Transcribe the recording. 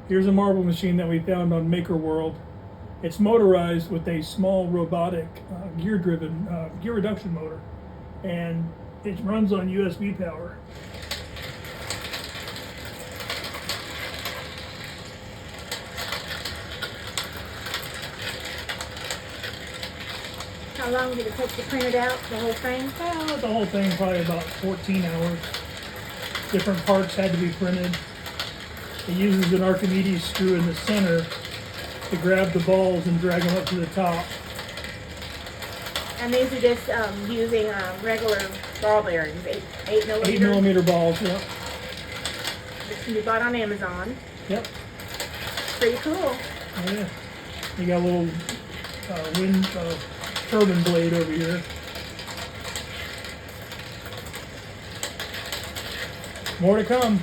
Here's a marble machine that we found on Maker World. It's motorized with a small robotic gear reduction motor, and it runs on USB power. How long did it take to print it out, the whole thing? The whole thing probably about 14 hours. Different parts had to be printed. It uses an Archimedes screw in the center to grab the balls and drag them up to the top. And these are just using regular ball bearings, 8 millimeter. 8mm balls, yep. This can be bought on Amazon. Yep. Pretty cool. Oh, yeah. You got a little wind turbine blade over here. More to come.